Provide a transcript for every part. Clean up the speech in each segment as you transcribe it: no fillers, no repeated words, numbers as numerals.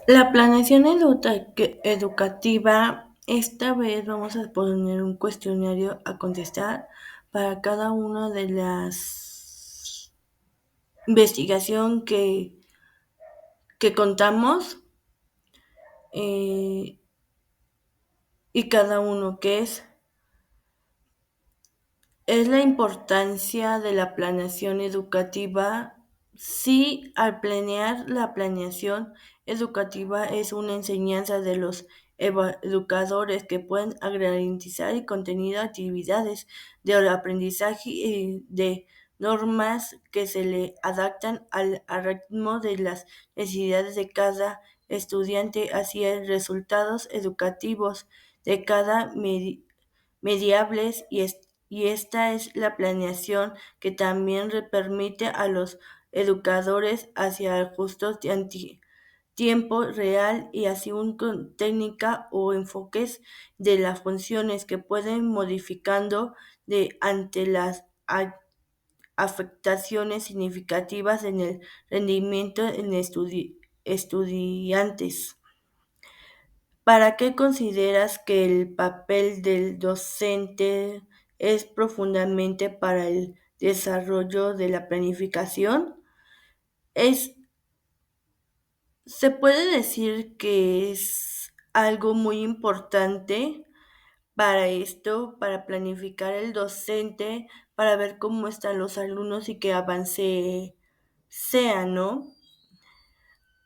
La planeación educativa, esta vez vamos a poner un cuestionario a contestar para cada una de las investigación que contamos eh, y cada uno que es la importancia de la planeación educativa. Sí, al planear la planeación educativa es una enseñanza de los educadores que pueden garantizar el contenido de actividades de aprendizaje y de normas que se le adaptan al ritmo de las necesidades de cada estudiante hacia resultados educativos de cada mediables y esta es la planeación que también le permite a los educadores hacia ajustes de tiempo real y así con técnica o enfoques de las funciones que pueden modificando ante las afectaciones significativas en el rendimiento en estudiantes. ¿Para qué consideras que el papel del docente es profundamente para el desarrollo de la planificación? Es, se puede decir que es algo muy importante para esto, para planificar el docente, para ver cómo están los alumnos y qué avance sea, ¿no?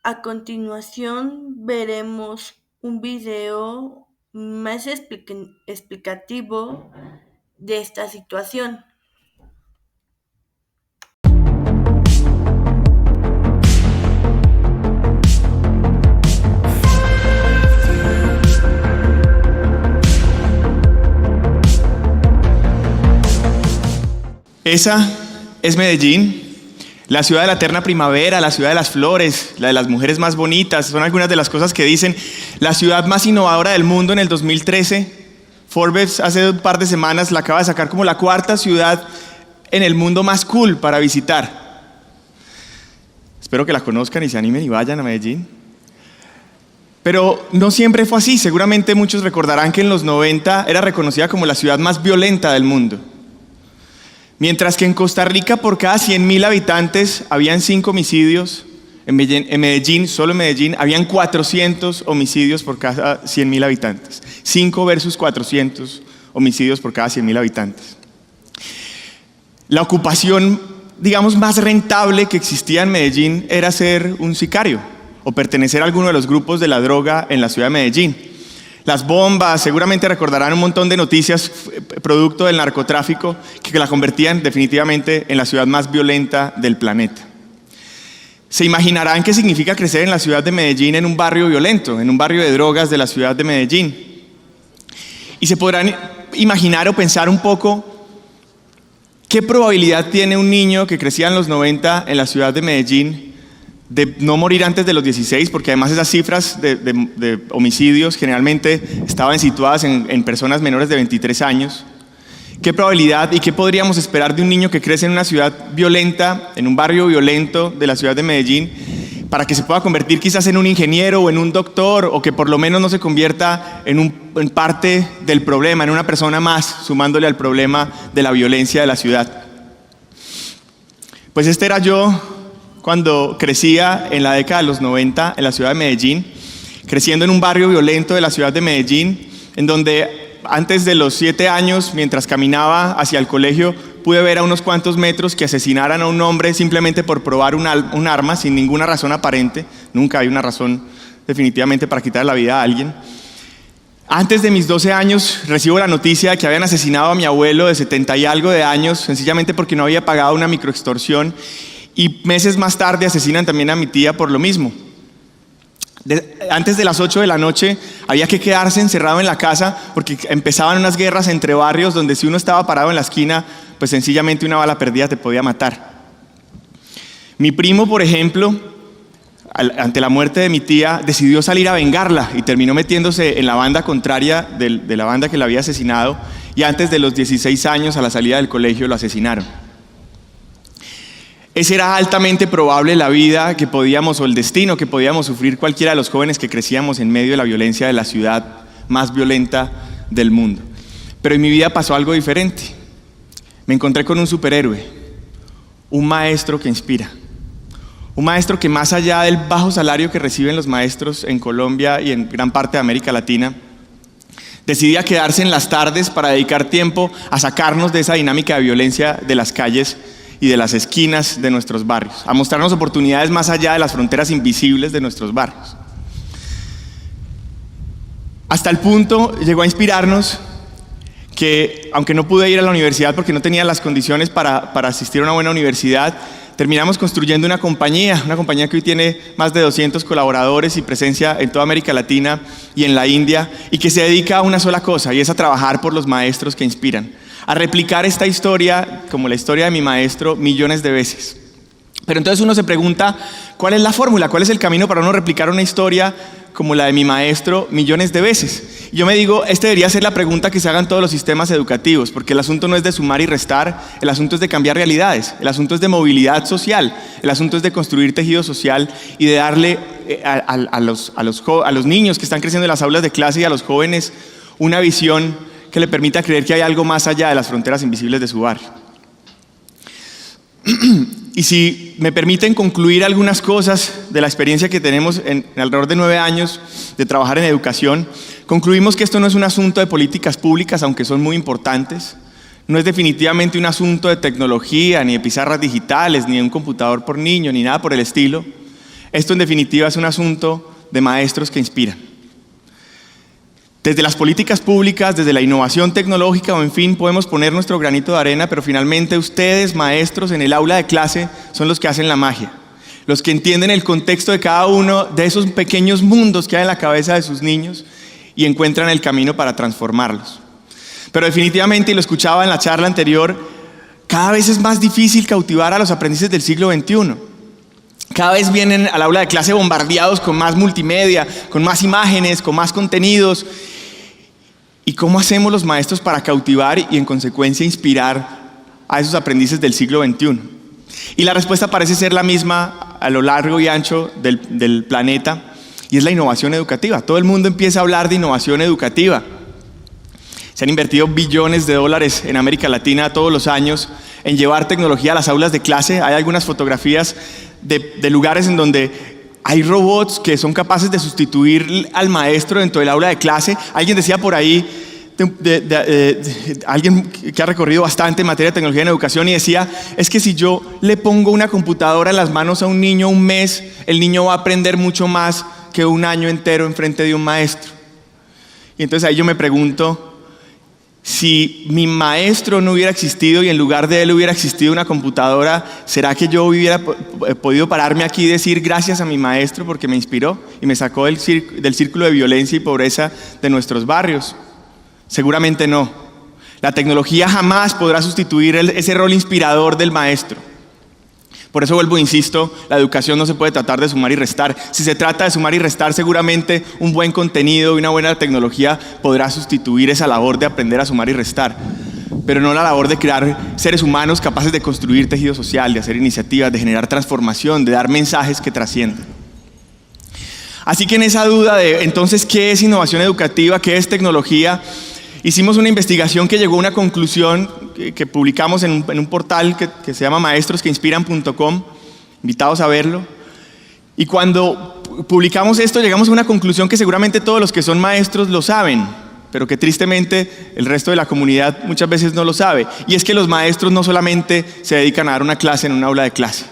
A continuación veremos un video más explicativo de esta situación. Esa es Medellín, la ciudad de la eterna primavera, la ciudad de las flores, la de las mujeres más bonitas. Son algunas de las cosas que dicen. La ciudad más innovadora del mundo en el 2013. Forbes hace un par de semanas la acaba de sacar como la cuarta ciudad en el mundo más cool para visitar. Espero que la conozcan y se animen y vayan a Medellín. Pero no siempre fue así. Seguramente muchos recordarán que en los 90 era reconocida como la ciudad más violenta del mundo. Mientras que en Costa Rica por cada 100.000 habitantes habían 5 homicidios, en Medellín, solo en Medellín, habían 400 homicidios por cada 100.000 habitantes. 5 versus 400 homicidios por cada 100.000 habitantes. La ocupación, digamos, más rentable que existía en Medellín era ser un sicario o pertenecer a alguno de los grupos de la droga en la ciudad de Medellín. Las bombas, seguramente recordarán un montón de noticias producto del narcotráfico que la convertían definitivamente en la ciudad más violenta del planeta. Se imaginarán qué significa crecer en la ciudad de Medellín en un barrio violento, en un barrio de drogas de la ciudad de Medellín. Y se podrán imaginar o pensar un poco qué probabilidad tiene un niño que crecía en los 90 en la ciudad de Medellín de no morir antes de los 16, porque además esas cifras de homicidios generalmente estaban situadas en personas menores de 23 años. ¿Qué probabilidad y qué podríamos esperar de un niño que crece en una ciudad violenta, en un barrio violento de la ciudad de Medellín, para que se pueda convertir quizás en un ingeniero o en un doctor, o que por lo menos no se convierta en parte del problema, en una persona más, sumándole al problema de la violencia de la ciudad? Pues este era yo cuando crecía en la década de los 90 en la ciudad de Medellín, creciendo en un barrio violento de la ciudad de Medellín, en donde antes de los 7 años, mientras caminaba hacia el colegio, pude ver a unos cuantos metros que asesinaran a un hombre simplemente por probar un arma sin ninguna razón aparente. Nunca hay una razón definitivamente para quitar la vida a alguien. Antes de mis 12 años recibo la noticia de que habían asesinado a mi abuelo de 70 y algo de años, sencillamente porque no había pagado una microextorsión. Y meses más tarde asesinan también a mi tía por lo mismo. Antes de las 8 de la noche había que quedarse encerrado en la casa porque empezaban unas guerras entre barrios donde si uno estaba parado en la esquina, pues sencillamente una bala perdida te podía matar. Mi primo, por ejemplo, ante la muerte de mi tía, decidió salir a vengarla y terminó metiéndose en la banda contraria de la banda que la había asesinado, y antes de los 16 años, a la salida del colegio, lo asesinaron. Ese era altamente probable la vida que podíamos, o el destino que podíamos sufrir cualquiera de los jóvenes que crecíamos en medio de la violencia de la ciudad más violenta del mundo. Pero en mi vida pasó algo diferente. Me encontré con un superhéroe, un maestro que inspira. Un maestro que, más allá del bajo salario que reciben los maestros en Colombia y en gran parte de América Latina, decidía quedarse en las tardes para dedicar tiempo a sacarnos de esa dinámica de violencia de las calles y de las esquinas de nuestros barrios, a mostrarnos oportunidades más allá de las fronteras invisibles de nuestros barrios. Hasta el punto llegó a inspirarnos que, aunque no pude ir a la universidad porque no tenía las condiciones para asistir a una buena universidad, terminamos construyendo una compañía que hoy tiene más de 200 colaboradores y presencia en toda América Latina y en la India, y que se dedica a una sola cosa, y es a trabajar por los maestros que inspiran, a replicar esta historia, como la historia de mi maestro, millones de veces. Pero entonces uno se pregunta, ¿cuál es la fórmula? ¿Cuál es el camino para uno replicar una historia como la de mi maestro millones de veces? Y yo me digo, debería ser la pregunta que se hagan todos los sistemas educativos, porque el asunto no es de sumar y restar, el asunto es de cambiar realidades, el asunto es de movilidad social, el asunto es de construir tejido social y de darle a los niños que están creciendo en las aulas de clase y a los jóvenes una visión que le permita creer que hay algo más allá de las fronteras invisibles de su barrio. Y si me permiten concluir algunas cosas de la experiencia que tenemos en alrededor de 9 años de trabajar en educación, concluimos que esto no es un asunto de políticas públicas, aunque son muy importantes. No es definitivamente un asunto de tecnología, ni de pizarras digitales, ni de un computador por niño, ni nada por el estilo. Esto en definitiva es un asunto de maestros que inspiran. Desde las políticas públicas, desde la innovación tecnológica o en fin, podemos poner nuestro granito de arena, pero finalmente ustedes, maestros, en el aula de clase, son los que hacen la magia. Los que entienden el contexto de cada uno de esos pequeños mundos que hay en la cabeza de sus niños y encuentran el camino para transformarlos. Pero definitivamente, y lo escuchaba en la charla anterior, cada vez es más difícil cautivar a los aprendices del siglo XXI. Cada vez vienen al aula de clase bombardeados con más multimedia, con más imágenes, con más contenidos. ¿Y cómo hacemos los maestros para cautivar y en consecuencia inspirar a esos aprendices del siglo XXI? Y la respuesta parece ser la misma a lo largo y ancho del planeta, y es la innovación educativa. Todo el mundo empieza a hablar de innovación educativa. Se han invertido billones de dólares en América Latina todos los años en llevar tecnología a las aulas de clase. Hay algunas fotografías de lugares en donde hay robots que son capaces de sustituir al maestro dentro del aula de clase. Alguien decía por ahí, alguien que ha recorrido bastante en materia de tecnología en educación, y decía, es que si yo le pongo una computadora en las manos a un niño un mes, el niño va a aprender mucho más que un año entero enfrente de un maestro. Y entonces ahí yo me pregunto, si mi maestro no hubiera existido y en lugar de él hubiera existido una computadora, ¿será que yo hubiera podido pararme aquí y decir gracias a mi maestro porque me inspiró y me sacó del círculo de violencia y pobreza de nuestros barrios? Seguramente no. La tecnología jamás podrá sustituir ese rol inspirador del maestro. Por eso vuelvo e insisto, la educación no se puede tratar de sumar y restar. Si se trata de sumar y restar, seguramente un buen contenido y una buena tecnología podrá sustituir esa labor de aprender a sumar y restar, pero no la labor de crear seres humanos capaces de construir tejido social, de hacer iniciativas, de generar transformación, de dar mensajes que trasciendan. Así que en esa duda de entonces qué es innovación educativa, qué es tecnología, hicimos una investigación que llegó a una conclusión que publicamos en un portal que se llama maestrosqueinspiran.com, invitados a verlo. Y cuando publicamos esto llegamos a una conclusión que seguramente todos los que son maestros lo saben, pero que tristemente el resto de la comunidad muchas veces no lo sabe. Y es que los maestros no solamente se dedican a dar una clase en un aula de clase,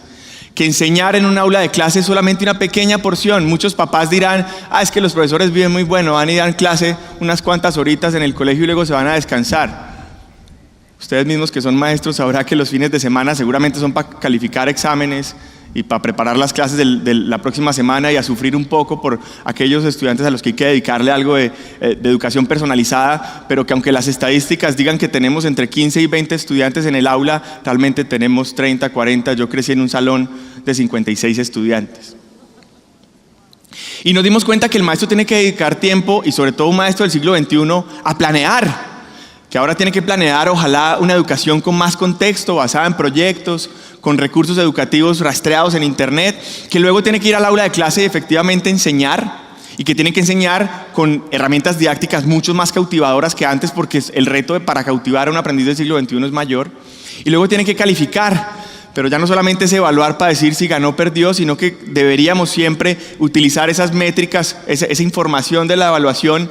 que enseñar en un aula de clase es solamente una pequeña porción. Muchos papás dirán, es que los profesores viven muy bueno, van y dan clase unas cuantas horitas en el colegio y luego se van a descansar. Ustedes mismos que son maestros sabrán que los fines de semana seguramente son para calificar exámenes y para preparar las clases de la próxima semana y a sufrir un poco por aquellos estudiantes a los que hay que dedicarle algo de educación personalizada, pero que aunque las estadísticas digan que tenemos entre 15 y 20 estudiantes en el aula, realmente tenemos 30, 40, yo crecí en un salón de 56 estudiantes. Y nos dimos cuenta que el maestro tiene que dedicar tiempo, y sobre todo un maestro del siglo XXI, a planear. que ahora tiene que planear ojalá una educación con más contexto, basada en proyectos, con recursos educativos rastreados en internet, que luego tiene que ir al aula de clase y efectivamente enseñar, y que tiene que enseñar con herramientas didácticas mucho más cautivadoras que antes, porque el reto para cautivar a un aprendiz del siglo XXI es mayor, y luego tiene que calificar, pero ya no solamente es evaluar para decir si ganó o perdió, sino que deberíamos siempre utilizar esas métricas, esa información de la evaluación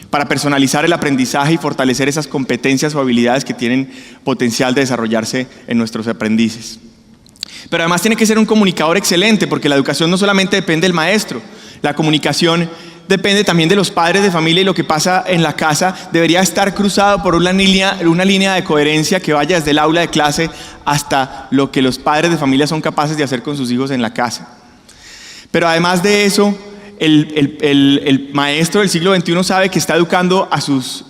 para personalizar el aprendizaje y fortalecer esas competencias o habilidades que tienen potencial de desarrollarse en nuestros aprendices. Pero además tiene que ser un comunicador excelente, porque la educación no solamente depende del maestro, la comunicación depende también de los padres de familia, y lo que pasa en la casa debería estar cruzado por una línea de coherencia que vaya desde el aula de clase hasta lo que los padres de familia son capaces de hacer con sus hijos en la casa. Pero además de eso, el maestro del siglo XXI sabe que está educando a sus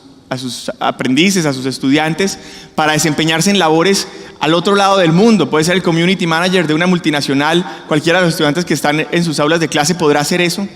aprendices, a sus estudiantes, para desempeñarse en labores al otro lado del mundo. Puede ser el community manager de una multinacional, cualquiera de los estudiantes que están en sus aulas de clase podrá hacer eso.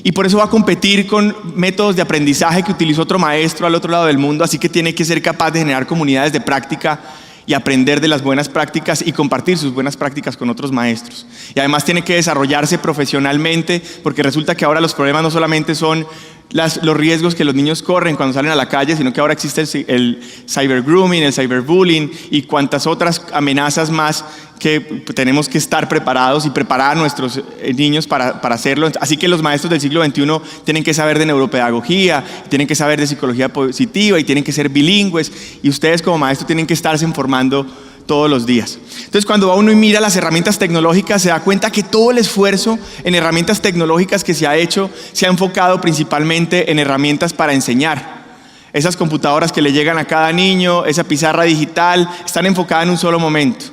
Y por eso va a competir con métodos de aprendizaje que utilizó otro maestro al otro lado del mundo, así que tiene que ser capaz de generar comunidades de práctica y aprender de las buenas prácticas y compartir sus buenas prácticas con otros maestros. Y además tiene que desarrollarse profesionalmente, porque resulta que ahora los problemas no solamente son los riesgos que los niños corren cuando salen a la calle, sino que ahora existe el cybergrooming, el cyberbullying y cuantas otras amenazas más que tenemos que estar preparados y preparar a nuestros niños para hacerlo. Así que los maestros del siglo XXI tienen que saber de neuropedagogía, tienen que saber de psicología positiva y tienen que ser bilingües, y ustedes como maestros tienen que estarse informando todos los días. Entonces, cuando va uno y mira las herramientas tecnológicas, se da cuenta que todo el esfuerzo en herramientas tecnológicas que se ha hecho se ha enfocado principalmente en herramientas para enseñar. Esas computadoras que le llegan a cada niño, esa pizarra digital, están enfocadas en un solo momento.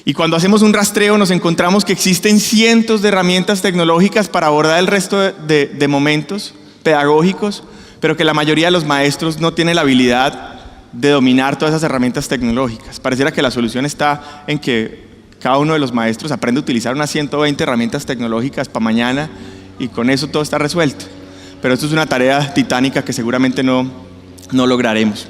Y cuando hacemos un rastreo nos encontramos que existen cientos de herramientas tecnológicas para abordar el resto de momentos pedagógicos, pero que la mayoría de los maestros no tienen la habilidad de dominar todas esas herramientas tecnológicas. Pareciera que la solución está en que cada uno de los maestros aprende a utilizar unas 120 herramientas tecnológicas para mañana y con eso todo está resuelto. Pero esto es una tarea titánica que seguramente no lograremos.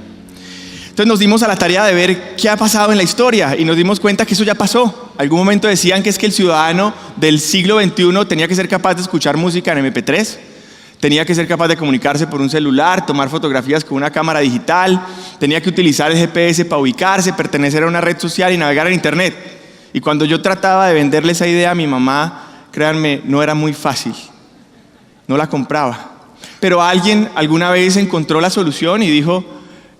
Entonces nos dimos a la tarea de ver qué ha pasado en la historia y nos dimos cuenta que eso ya pasó. En algún momento decían que es que el ciudadano del siglo XXI tenía que ser capaz de escuchar música en MP3, tenía que ser capaz de comunicarse por un celular, tomar fotografías con una cámara digital, tenía que utilizar el GPS para ubicarse, pertenecer a una red social y navegar en internet. Y cuando yo trataba de venderle esa idea a mi mamá, créanme, no era muy fácil, no la compraba. Pero alguien alguna vez encontró la solución y dijo: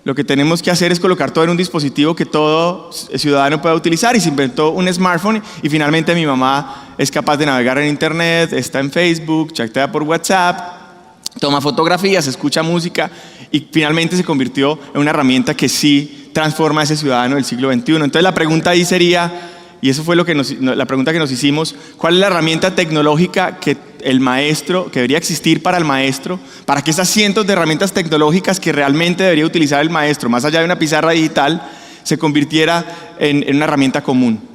lo que tenemos que hacer es colocar todo en un dispositivo que todo ciudadano pueda utilizar, y se inventó un smartphone y finalmente mi mamá es capaz de navegar en internet, está en Facebook, chatea por WhatsApp, toma fotografías, escucha música y finalmente se convirtió en una herramienta que sí transforma a ese ciudadano del siglo XXI. Entonces la pregunta ahí sería, y eso fue la pregunta que nos hicimos: ¿cuál es la herramienta tecnológica que debería existir para el maestro, para que esas cientos de herramientas tecnológicas que realmente debería utilizar el maestro, más allá de una pizarra digital, se convirtiera en una herramienta común?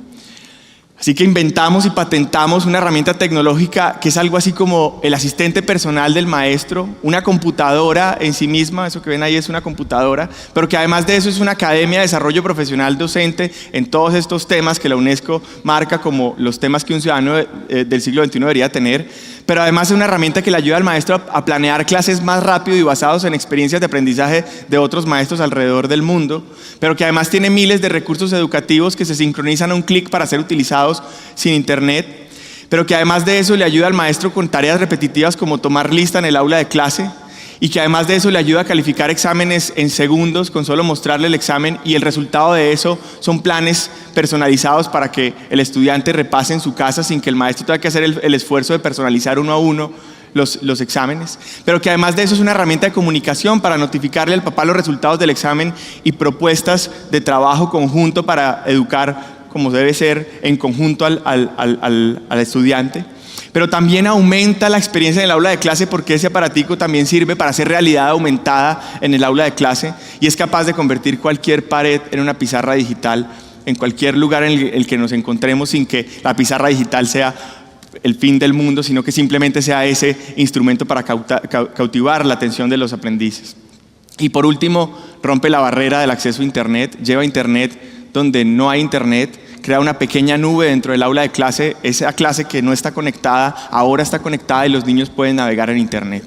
Así que inventamos y patentamos una herramienta tecnológica que es algo así como el asistente personal del maestro, una computadora en sí misma. Eso que ven ahí es una computadora, pero que además de eso es una academia de desarrollo profesional docente en todos estos temas que la UNESCO marca como los temas que un ciudadano del siglo XXI debería tener. Pero además es una herramienta que le ayuda al maestro a planear clases más rápido y basados en experiencias de aprendizaje de otros maestros alrededor del mundo, pero que además tiene miles de recursos educativos que se sincronizan a un clic para ser utilizados sin internet, pero que además de eso le ayuda al maestro con tareas repetitivas como tomar lista en el aula de clase, y que además de eso le ayuda a calificar exámenes en segundos con solo mostrarle el examen, y el resultado de eso son planes personalizados para que el estudiante repase en su casa sin que el maestro tenga que hacer el esfuerzo de personalizar uno a uno los exámenes, pero que además de eso es una herramienta de comunicación para notificarle al papá los resultados del examen y propuestas de trabajo conjunto para educar como debe ser en conjunto al estudiante. Pero también aumenta la experiencia en el aula de clase, porque ese aparatico también sirve para hacer realidad aumentada en el aula de clase y es capaz de convertir cualquier pared en una pizarra digital en cualquier lugar en el que nos encontremos, sin que la pizarra digital sea el fin del mundo, sino que simplemente sea ese instrumento para cautivar la atención de los aprendices. Y por último, rompe la barrera del acceso a Internet, lleva Internet donde no hay Internet, crea una pequeña nube dentro del aula de clase, esa clase que no está conectada, ahora está conectada y los niños pueden navegar en Internet.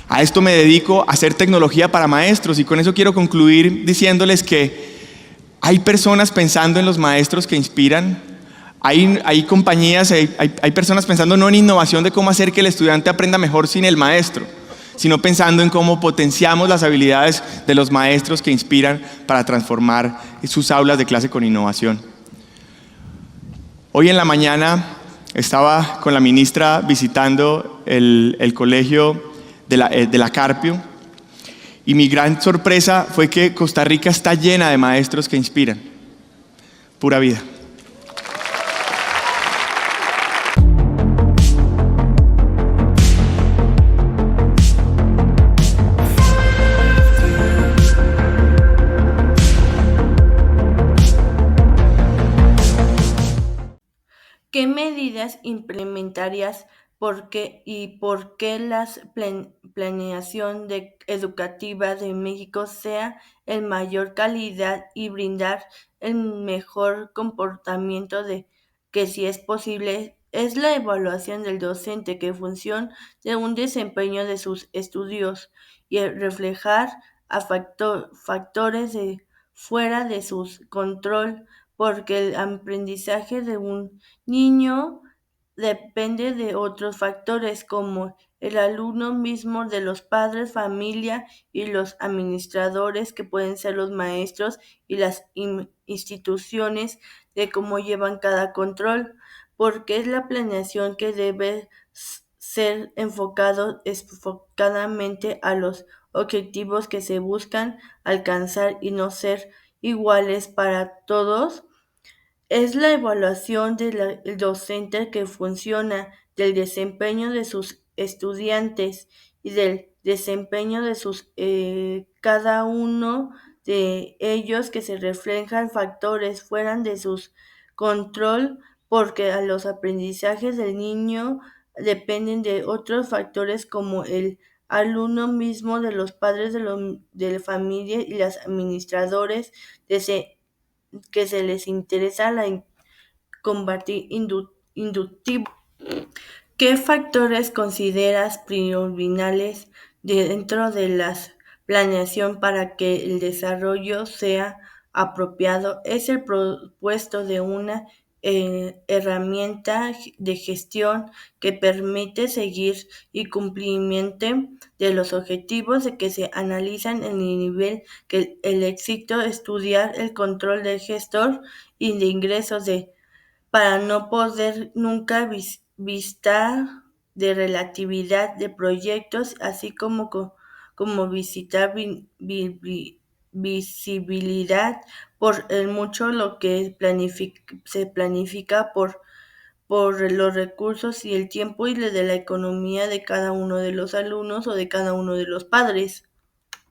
A esto me dedico, a hacer tecnología para maestros, y con eso quiero concluir diciéndoles que hay personas pensando en los maestros que inspiran, hay compañías, hay personas pensando no en innovación de cómo hacer que el estudiante aprenda mejor sin el maestro, sino pensando en cómo potenciamos las habilidades de los maestros que inspiran para transformar sus aulas de clase con innovación. Hoy en la mañana estaba con la ministra visitando el colegio de la Carpio, y mi gran sorpresa fue que Costa Rica está llena de maestros que inspiran. Pura vida. ¿Qué medidas implementarías y por qué la planeación educativa de México sea el mayor calidad y brindar el mejor comportamiento que si es posible es la evaluación del docente que función de un desempeño de sus estudios y el reflejar a factores de fuera de su control porque el aprendizaje de un niño depende de otros factores como el alumno mismo, de los padres, familia y los administradores que pueden ser los maestros y las instituciones de cómo llevan cada control, porque es la planeación que debe ser enfocado enfocadamente a los objetivos que se buscan alcanzar y no ser iguales para todos. Es la evaluación del docente que funciona, del desempeño de sus estudiantes y del desempeño de cada uno de ellos que se reflejan factores fuera de su control, porque a los aprendizajes del niño dependen de otros factores como el alumno mismo, de los padres de la familia y los administradores de que se les interesa combatir inductivo. ¿Qué factores consideras prioritarios dentro de la planeación para que el desarrollo sea apropiado? Es el propuesto de una herramienta de gestión que permite seguir y cumplimiento de los objetivos de que se analizan en el nivel que el éxito, estudiar el control del gestor y de ingresos para no poder nunca vista de relatividad de proyectos, así como visitar visibilidad por el mucho lo que se planifica por los recursos y el tiempo y de la economía de cada uno de los alumnos o de cada uno de los padres.